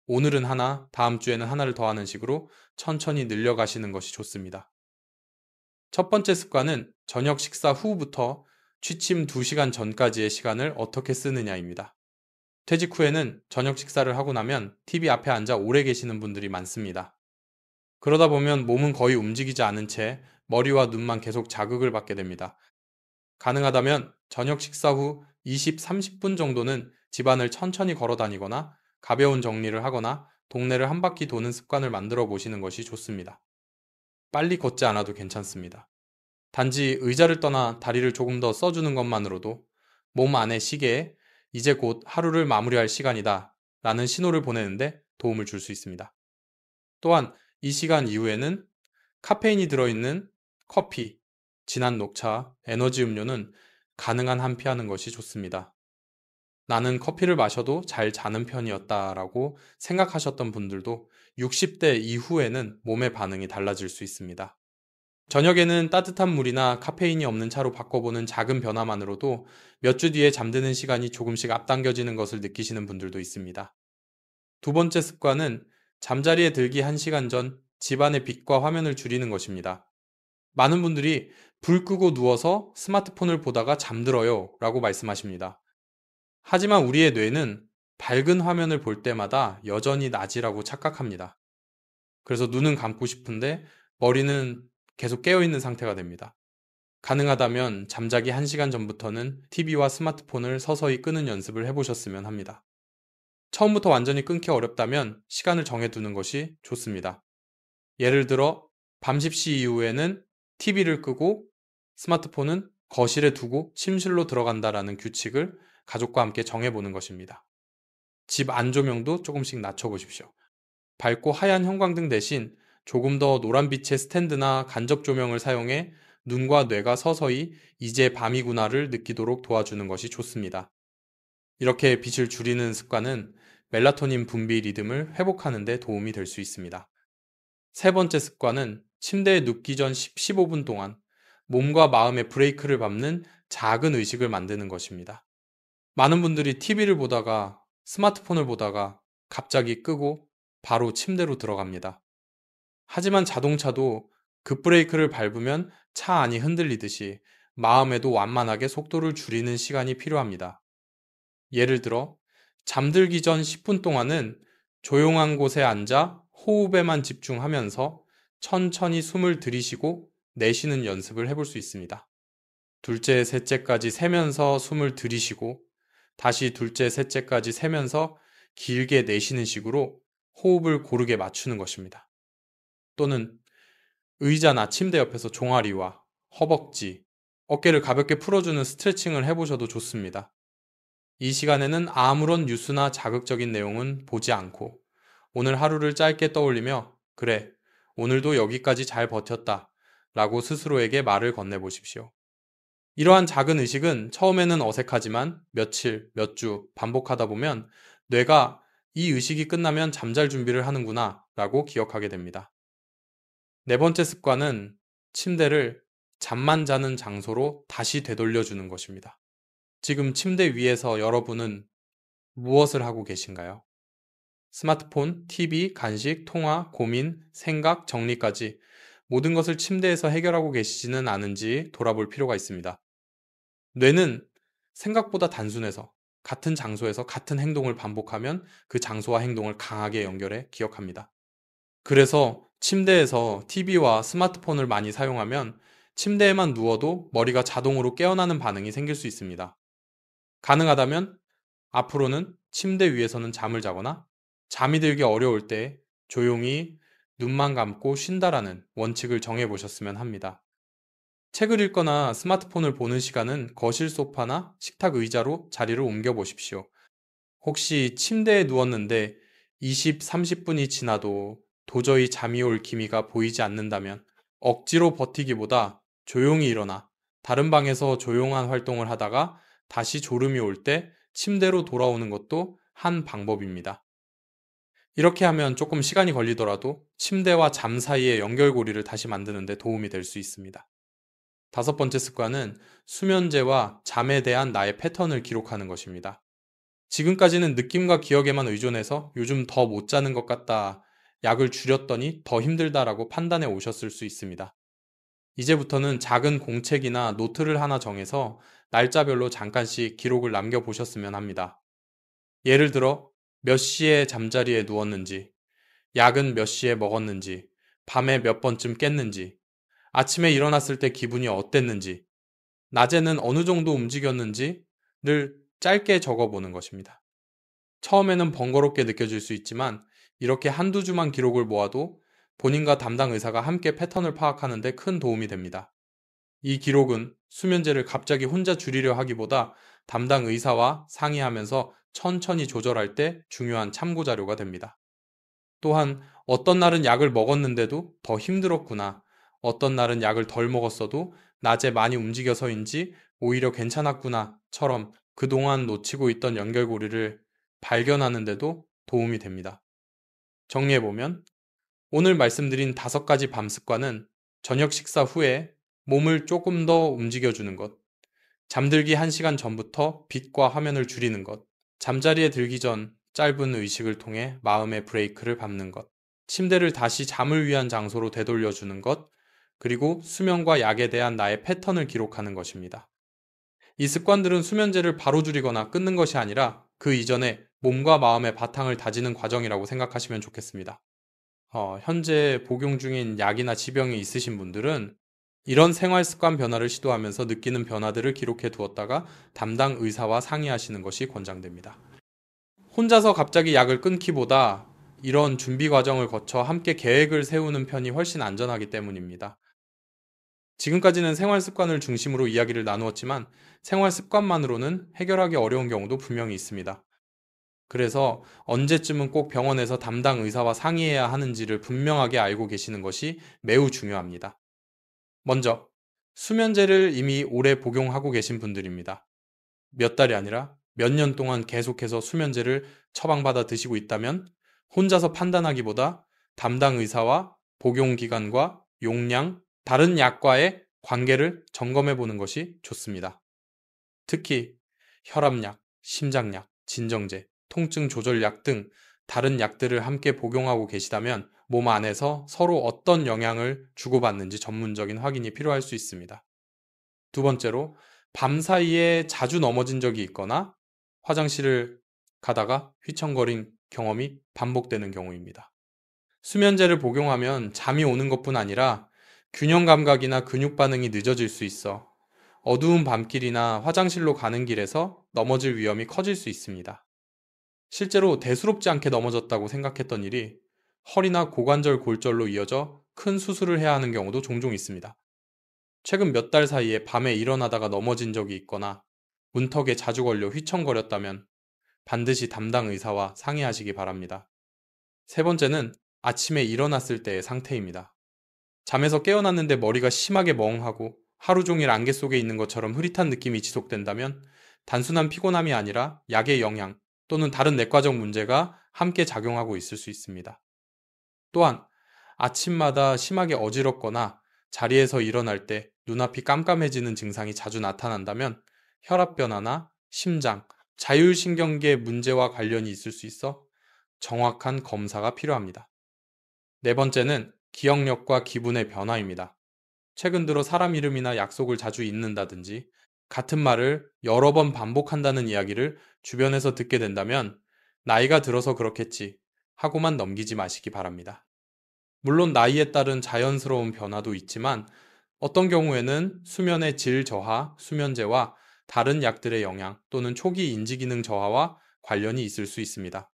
Speaker 1: 오늘은 하나, 다음 주에는 하나를 더 하는 식으로 천천히 늘려가시는 것이 좋습니다. 첫 번째 습관은 저녁 식사 후부터 취침 2시간 전까지의 시간을 어떻게 쓰느냐입니다. 퇴직 후에는 저녁 식사를 하고 나면 TV 앞에 앉아 오래 계시는 분들이 많습니다. 그러다 보면 몸은 거의 움직이지 않은 채 머리와 눈만 계속 자극을 받게 됩니다. 가능하다면 저녁 식사 후 20, 30분 정도는 집안을 천천히 걸어 다니거나 가벼운 정리를 하거나 동네를 한 바퀴 도는 습관을 만들어 보시는 것이 좋습니다. 빨리 걷지 않아도 괜찮습니다. 단지 의자를 떠나 다리를 조금 더 써주는 것만으로도 몸 안의 시계에 이제 곧 하루를 마무리할 시간이다 라는 신호를 보내는데 도움을 줄 수 있습니다. 또한 이 시간 이후에는 카페인이 들어있는 커피, 진한 녹차, 에너지 음료는 가능한 한 피하는 것이 좋습니다. 나는 커피를 마셔도 잘 자는 편이었다라고 생각하셨던 분들도 60대 이후에는 몸의 반응이 달라질 수 있습니다. 저녁에는 따뜻한 물이나 카페인이 없는 차로 바꿔보는 작은 변화만으로도 몇 주 뒤에 잠드는 시간이 조금씩 앞당겨지는 것을 느끼시는 분들도 있습니다. 두 번째 습관은 잠자리에 들기 1시간 전 집안의 빛과 화면을 줄이는 것입니다. 많은 분들이 불 끄고 누워서 스마트폰을 보다가 잠들어요 라고 말씀하십니다. 하지만 우리의 뇌는 밝은 화면을 볼 때마다 여전히 낮이라고 착각합니다. 그래서 눈은 감고 싶은데 머리는 계속 깨어있는 상태가 됩니다. 가능하다면 잠자기 1시간 전부터는 TV와 스마트폰을 서서히 끄는 연습을 해보셨으면 합니다. 처음부터 완전히 끊기 어렵다면 시간을 정해두는 것이 좋습니다. 예를 들어 밤 10시 이후에는 TV를 끄고 스마트폰은 거실에 두고 침실로 들어간다라는 규칙을 가족과 함께 정해보는 것입니다. 집 안조명도 조금씩 낮춰보십시오. 밝고 하얀 형광등 대신 조금 더 노란빛의 스탠드나 간접 조명을 사용해 눈과 뇌가 서서히 이제 밤이구나를 느끼도록 도와주는 것이 좋습니다. 이렇게 빛을 줄이는 습관은 멜라토닌 분비 리듬을 회복하는 데 도움이 될 수 있습니다. 세 번째 습관은 침대에 눕기 전 15분 동안 몸과 마음의 브레이크를 밟는 작은 의식을 만드는 것입니다. 많은 분들이 TV를 보다가 스마트폰을 보다가 갑자기 끄고 바로 침대로 들어갑니다. 하지만 자동차도 급브레이크를 밟으면 차 안이 흔들리듯이 마음에도 완만하게 속도를 줄이는 시간이 필요합니다. 예를 들어 잠들기 전 10분 동안은 조용한 곳에 앉아 호흡에만 집중하면서 천천히 숨을 들이쉬고 내쉬는 연습을 해볼 수 있습니다. 둘째, 셋째까지 세면서 숨을 들이쉬고 다시 둘째, 셋째까지 세면서 길게 내쉬는 식으로 호흡을 고르게 맞추는 것입니다. 또는 의자나 침대 옆에서 종아리와 허벅지, 어깨를 가볍게 풀어주는 스트레칭을 해보셔도 좋습니다. 이 시간에는 아무런 뉴스나 자극적인 내용은 보지 않고 오늘 하루를 짧게 떠올리며 그래, 오늘도 여기까지 잘 버텼다 라고 스스로에게 말을 건네보십시오. 이러한 작은 의식은 처음에는 어색하지만 며칠, 몇 주 반복하다 보면 뇌가 이 의식이 끝나면 잠잘 준비를 하는구나 라고 기억하게 됩니다. 네 번째 습관은 침대를 잠만 자는 장소로 다시 되돌려주는 것입니다. 지금 침대 위에서 여러분은 무엇을 하고 계신가요? 스마트폰, TV, 간식, 통화, 고민, 생각, 정리까지 모든 것을 침대에서 해결하고 계시지는 않은지 돌아볼 필요가 있습니다. 뇌는 생각보다 단순해서 같은 장소에서 같은 행동을 반복하면 그 장소와 행동을 강하게 연결해 기억합니다. 그래서 침대에서 TV와 스마트폰을 많이 사용하면 침대에만 누워도 머리가 자동으로 깨어나는 반응이 생길 수 있습니다. 가능하다면 앞으로는 침대 위에서는 잠을 자거나 잠이 들기 어려울 때 조용히 눈만 감고 쉰다라는 원칙을 정해보셨으면 합니다. 책을 읽거나 스마트폰을 보는 시간은 거실 소파나 식탁 의자로 자리를 옮겨 보십시오. 혹시 침대에 누웠는데 20, 30분이 지나도 도저히 잠이 올 기미가 보이지 않는다면 억지로 버티기보다 조용히 일어나 다른 방에서 조용한 활동을 하다가 다시 졸음이 올 때 침대로 돌아오는 것도 한 방법입니다. 이렇게 하면 조금 시간이 걸리더라도 침대와 잠 사이의 연결고리를 다시 만드는 데 도움이 될 수 있습니다. 다섯 번째 습관은 수면제와 잠에 대한 나의 패턴을 기록하는 것입니다. 지금까지는 느낌과 기억에만 의존해서 요즘 더 못 자는 것 같다, 약을 줄였더니 더 힘들다라고 판단해 오셨을 수 있습니다. 이제부터는 작은 공책이나 노트를 하나 정해서 날짜별로 잠깐씩 기록을 남겨보셨으면 합니다. 예를 들어 몇 시에 잠자리에 누웠는지, 약은 몇 시에 먹었는지, 밤에 몇 번쯤 깼는지, 아침에 일어났을 때 기분이 어땠는지, 낮에는 어느 정도 움직였는지를 짧게 적어보는 것입니다. 처음에는 번거롭게 느껴질 수 있지만 이렇게 한두 주만 기록을 모아도 본인과 담당 의사가 함께 패턴을 파악하는 데 큰 도움이 됩니다. 이 기록은 수면제를 갑자기 혼자 줄이려 하기보다 담당 의사와 상의하면서 천천히 조절할 때 중요한 참고 자료가 됩니다. 또한 어떤 날은 약을 먹었는데도 더 힘들었구나, 어떤 날은 약을 덜 먹었어도 낮에 많이 움직여서인지 오히려 괜찮았구나처럼 그동안 놓치고 있던 연결고리를 발견하는 데도 도움이 됩니다. 정리해보면 오늘 말씀드린 5가지 밤 습관은 저녁 식사 후에 몸을 조금 더 움직여주는 것, 잠들기 1시간 전부터 빛과 화면을 줄이는 것, 잠자리에 들기 전 짧은 의식을 통해 마음의 브레이크를 밟는 것, 침대를 다시 잠을 위한 장소로 되돌려주는 것, 그리고 수면과 약에 대한 나의 패턴을 기록하는 것입니다. 이 습관들은 수면제를 바로 줄이거나 끊는 것이 아니라 그 이전에 몸과 마음의 바탕을 다지는 과정이라고 생각하시면 좋겠습니다. 현재 복용 중인 약이나 지병이 있으신 분들은 이런 생활 습관 변화를 시도하면서 느끼는 변화들을 기록해 두었다가 담당 의사와 상의하시는 것이 권장됩니다. 혼자서 갑자기 약을 끊기보다 이런 준비 과정을 거쳐 함께 계획을 세우는 편이 훨씬 안전하기 때문입니다. 지금까지는 생활 습관을 중심으로 이야기를 나누었지만 생활 습관만으로는 해결하기 어려운 경우도 분명히 있습니다. 그래서 언제쯤은 꼭 병원에서 담당 의사와 상의해야 하는지를 분명하게 알고 계시는 것이 매우 중요합니다. 먼저, 수면제를 이미 오래 복용하고 계신 분들입니다. 몇 달이 아니라 몇 년 동안 계속해서 수면제를 처방받아 드시고 있다면 혼자서 판단하기보다 담당 의사와 복용기간과 용량, 다른 약과의 관계를 점검해 보는 것이 좋습니다. 특히 혈압약, 심장약, 진정제, 통증 조절약 등 다른 약들을 함께 복용하고 계시다면 몸 안에서 서로 어떤 영향을 주고받는지 전문적인 확인이 필요할 수 있습니다. 두 번째로, 밤 사이에 자주 넘어진 적이 있거나 화장실을 가다가 휘청거린 경험이 반복되는 경우입니다. 수면제를 복용하면 잠이 오는 것뿐 아니라 균형 감각이나 근육 반응이 늦어질 수 있어 어두운 밤길이나 화장실로 가는 길에서 넘어질 위험이 커질 수 있습니다. 실제로 대수롭지 않게 넘어졌다고 생각했던 일이 허리나 고관절 골절로 이어져 큰 수술을 해야 하는 경우도 종종 있습니다. 최근 몇 달 사이에 밤에 일어나다가 넘어진 적이 있거나 문턱에 자주 걸려 휘청거렸다면 반드시 담당 의사와 상의하시기 바랍니다. 세 번째는 아침에 일어났을 때의 상태입니다. 잠에서 깨어났는데 머리가 심하게 멍하고 하루 종일 안개 속에 있는 것처럼 흐릿한 느낌이 지속된다면 단순한 피곤함이 아니라 약의 영향 또는 다른 내과적 문제가 함께 작용하고 있을 수 있습니다. 또한 아침마다 심하게 어지럽거나 자리에서 일어날 때 눈앞이 깜깜해지는 증상이 자주 나타난다면 혈압 변화나 심장, 자율신경계 문제와 관련이 있을 수 있어 정확한 검사가 필요합니다. 네 번째는 기억력과 기분의 변화입니다. 최근 들어 사람 이름이나 약속을 자주 잊는다든지 같은 말을 여러 번 반복한다는 이야기를 주변에서 듣게 된다면 나이가 들어서 그렇겠지 하고만 넘기지 마시기 바랍니다. 물론 나이에 따른 자연스러운 변화도 있지만 어떤 경우에는 수면의 질 저하, 수면제와 다른 약들의 영향 또는 초기 인지기능 저하와 관련이 있을 수 있습니다.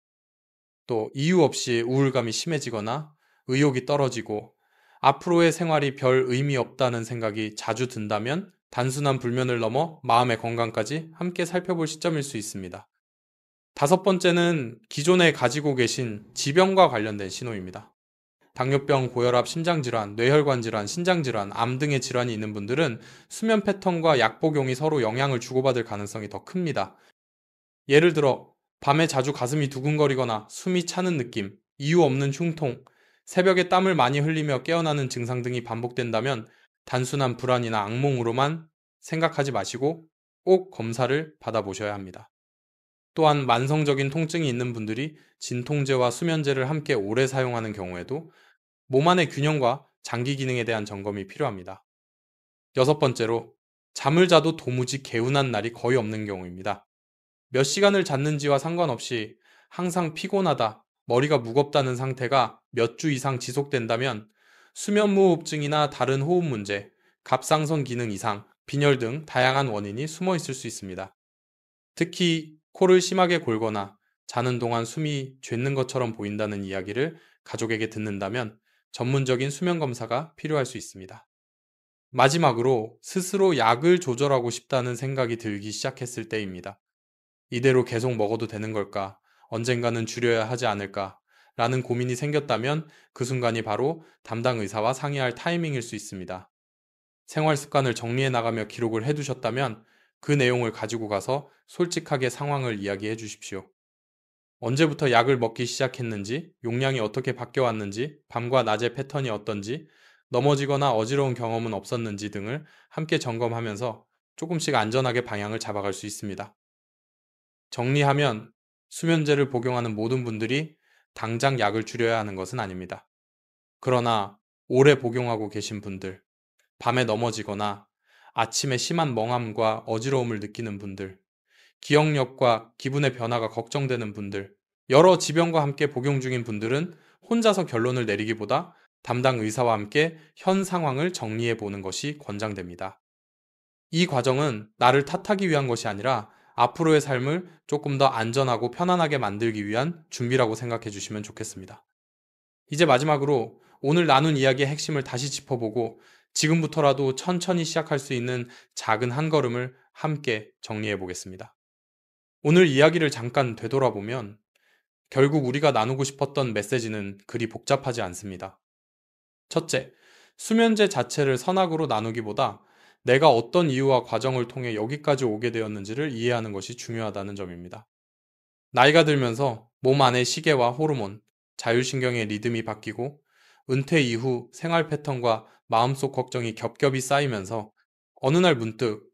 Speaker 1: 또 이유 없이 우울감이 심해지거나 의욕이 떨어지고 앞으로의 생활이 별 의미 없다는 생각이 자주 든다면 단순한 불면을 넘어 마음의 건강까지 함께 살펴볼 시점일 수 있습니다. 다섯 번째는 기존에 가지고 계신 지병과 관련된 신호입니다. 당뇨병, 고혈압, 심장질환, 뇌혈관 질환, 신장질환, 암 등의 질환이 있는 분들은 수면 패턴과 약 복용이 서로 영향을 주고받을 가능성이 더 큽니다. 예를 들어 밤에 자주 가슴이 두근거리거나 숨이 차는 느낌, 이유 없는 흉통, 새벽에 땀을 많이 흘리며 깨어나는 증상 등이 반복된다면 단순한 불안이나 악몽으로만 생각하지 마시고 꼭 검사를 받아보셔야 합니다. 또한 만성적인 통증이 있는 분들이 진통제와 수면제를 함께 오래 사용하는 경우에도 몸 안의 균형과 장기 기능에 대한 점검이 필요합니다. 여섯 번째로 잠을 자도 도무지 개운한 날이 거의 없는 경우입니다. 몇 시간을 잤는지와 상관없이 항상 피곤하다, 머리가 무겁다는 상태가 몇 주 이상 지속된다면 수면무호흡증이나 다른 호흡 문제, 갑상선 기능 이상, 빈혈 등 다양한 원인이 숨어 있을 수 있습니다. 특히 코를 심하게 골거나 자는 동안 숨이 죄는 것처럼 보인다는 이야기를 가족에게 듣는다면 전문적인 수면 검사가 필요할 수 있습니다. 마지막으로 스스로 약을 조절하고 싶다는 생각이 들기 시작했을 때입니다. 이대로 계속 먹어도 되는 걸까? 언젠가는 줄여야 하지 않을까? 라는 고민이 생겼다면 그 순간이 바로 담당 의사와 상의할 타이밍일 수 있습니다. 생활 습관을 정리해 나가며 기록을 해두셨다면 그 내용을 가지고 가서 솔직하게 상황을 이야기해 주십시오. 언제부터 약을 먹기 시작했는지, 용량이 어떻게 바뀌어왔는지, 밤과 낮의 패턴이 어떤지, 넘어지거나 어지러운 경험은 없었는지 등을 함께 점검하면서 조금씩 안전하게 방향을 잡아갈 수 있습니다. 정리하면 수면제를 복용하는 모든 분들이 당장 약을 줄여야 하는 것은 아닙니다. 그러나 오래 복용하고 계신 분들, 밤에 넘어지거나 아침에 심한 멍함과 어지러움을 느끼는 분들, 기억력과 기분의 변화가 걱정되는 분들, 여러 지병과 함께 복용 중인 분들은 혼자서 결론을 내리기보다 담당 의사와 함께 현 상황을 정리해 보는 것이 권장됩니다. 이 과정은 나를 탓하기 위한 것이 아니라 앞으로의 삶을 조금 더 안전하고 편안하게 만들기 위한 준비라고 생각해 주시면 좋겠습니다. 이제 마지막으로 오늘 나눈 이야기의 핵심을 다시 짚어보고 지금부터라도 천천히 시작할 수 있는 작은 한 걸음을 함께 정리해 보겠습니다. 오늘 이야기를 잠깐 되돌아보면 결국 우리가 나누고 싶었던 메시지는 그리 복잡하지 않습니다. 첫째, 수면제 자체를 선악으로 나누기보다 내가 어떤 이유와 과정을 통해 여기까지 오게 되었는지를 이해하는 것이 중요하다는 점입니다. 나이가 들면서 몸 안의 시계와 호르몬, 자율신경의 리듬이 바뀌고 은퇴 이후 생활 패턴과 마음속 걱정이 겹겹이 쌓이면서 어느 날 문득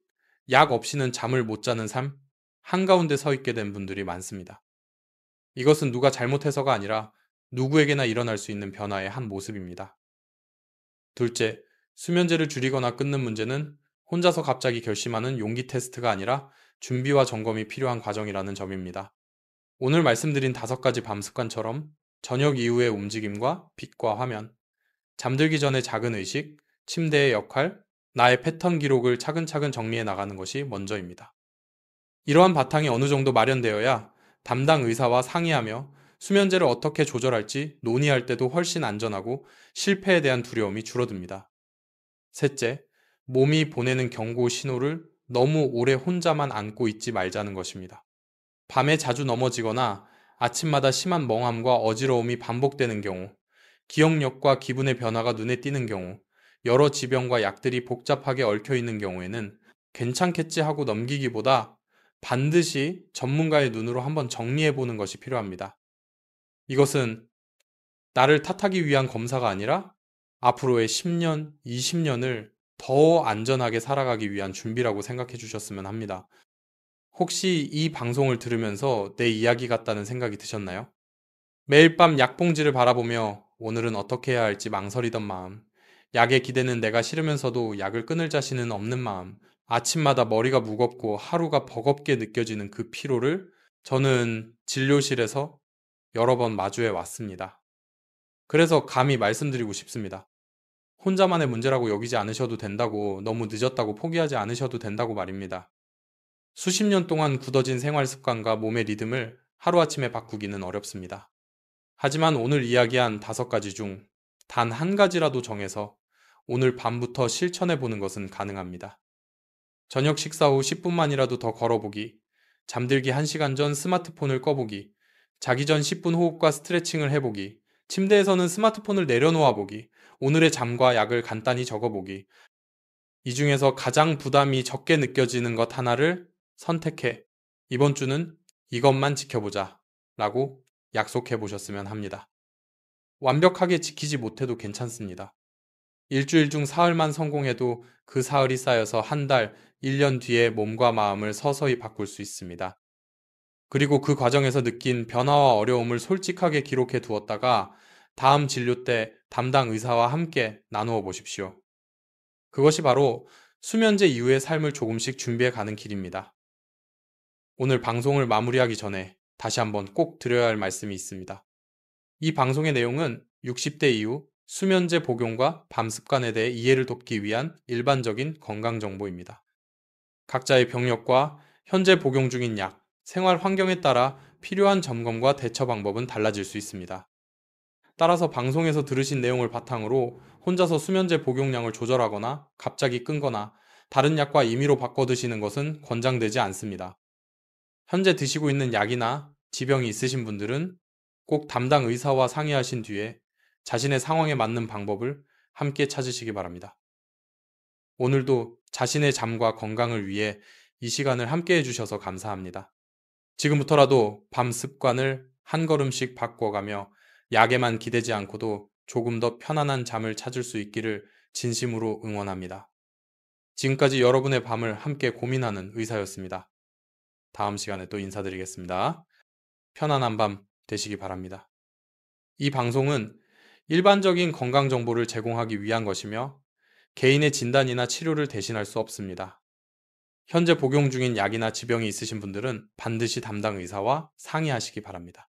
Speaker 1: 약 없이는 잠을 못 자는 삶, 한가운데 서 있게 된 분들이 많습니다. 이것은 누가 잘못해서가 아니라 누구에게나 일어날 수 있는 변화의 한 모습입니다. 둘째, 수면제를 줄이거나 끊는 문제는 혼자서 갑자기 결심하는 용기 테스트가 아니라 준비와 점검이 필요한 과정이라는 점입니다. 오늘 말씀드린 5가지 밤 습관처럼 저녁 이후의 움직임과 빛과 화면, 잠들기 전의 작은 의식, 침대의 역할, 나의 패턴 기록을 차근차근 정리해 나가는 것이 먼저입니다. 이러한 바탕이 어느 정도 마련되어야 담당 의사와 상의하며 수면제를 어떻게 조절할지 논의할 때도 훨씬 안전하고 실패에 대한 두려움이 줄어듭니다. 셋째, 몸이 보내는 경고 신호를 너무 오래 혼자만 안고 있지 말자는 것입니다. 밤에 자주 넘어지거나 아침마다 심한 멍함과 어지러움이 반복되는 경우, 기억력과 기분의 변화가 눈에 띄는 경우, 여러 지병과 약들이 복잡하게 얽혀 있는 경우에는 괜찮겠지 하고 넘기기보다 반드시 전문가의 눈으로 한번 정리해 보는 것이 필요합니다. 이것은 나를 탓하기 위한 검사가 아니라 앞으로의 10년, 20년을 더 안전하게 살아가기 위한 준비라고 생각해 주셨으면 합니다. 혹시 이 방송을 들으면서 내 이야기 같다는 생각이 드셨나요? 매일 밤 약봉지를 바라보며 오늘은 어떻게 해야 할지 망설이던 마음, 약에 기대는 내가 싫으면서도 약을 끊을 자신은 없는 마음, 아침마다 머리가 무겁고 하루가 버겁게 느껴지는 그 피로를 저는 진료실에서 여러 번 마주해 왔습니다. 그래서 감히 말씀드리고 싶습니다. 혼자만의 문제라고 여기지 않으셔도 된다고, 너무 늦었다고 포기하지 않으셔도 된다고 말입니다. 수십 년 동안 굳어진 생활 습관과 몸의 리듬을 하루아침에 바꾸기는 어렵습니다. 하지만 오늘 이야기한 5가지 중 단 한 가지라도 정해서 오늘 밤부터 실천해 보는 것은 가능합니다. 저녁 식사 후 10분만이라도 더 걸어보기, 잠들기 1시간 전 스마트폰을 꺼보기, 자기 전 10분 호흡과 스트레칭을 해보기, 침대에서는 스마트폰을 내려놓아 보기, 오늘의 잠과 약을 간단히 적어보기, 이 중에서 가장 부담이 적게 느껴지는 것 하나를 선택해 이번 주는 이것만 지켜보자 라고 약속해 보셨으면 합니다. 완벽하게 지키지 못해도 괜찮습니다. 일주일 중 사흘만 성공해도 그 사흘이 쌓여서 한 달, 1년 뒤에 몸과 마음을 서서히 바꿀 수 있습니다. 그리고 그 과정에서 느낀 변화와 어려움을 솔직하게 기록해 두었다가 다음 진료 때 담당 의사와 함께 나누어 보십시오. 그것이 바로 수면제 이후의 삶을 조금씩 준비해 가는 길입니다. 오늘 방송을 마무리하기 전에 다시 한번 꼭 드려야 할 말씀이 있습니다. 이 방송의 내용은 60대 이후 수면제 복용과 밤 습관에 대해 이해를 돕기 위한 일반적인 건강 정보입니다. 각자의 병력과 현재 복용 중인 약, 생활 환경에 따라 필요한 점검과 대처 방법은 달라질 수 있습니다. 따라서 방송에서 들으신 내용을 바탕으로 혼자서 수면제 복용량을 조절하거나 갑자기 끊거나 다른 약과 임의로 바꿔 드시는 것은 권장되지 않습니다. 현재 드시고 있는 약이나 지병이 있으신 분들은 꼭 담당 의사와 상의하신 뒤에 자신의 상황에 맞는 방법을 함께 찾으시기 바랍니다. 오늘도 자신의 잠과 건강을 위해 이 시간을 함께 해주셔서 감사합니다. 지금부터라도 밤 습관을 한 걸음씩 바꿔가며 약에만 기대지 않고도 조금 더 편안한 잠을 찾을 수 있기를 진심으로 응원합니다. 지금까지 여러분의 밤을 함께 고민하는 의사였습니다. 다음 시간에 또 인사드리겠습니다. 편안한 밤 되시기 바랍니다. 이 방송은 일반적인 건강 정보를 제공하기 위한 것이며 개인의 진단이나 치료를 대신할 수 없습니다. 현재 복용 중인 약이나 지병이 있으신 분들은 반드시 담당 의사와 상의하시기 바랍니다.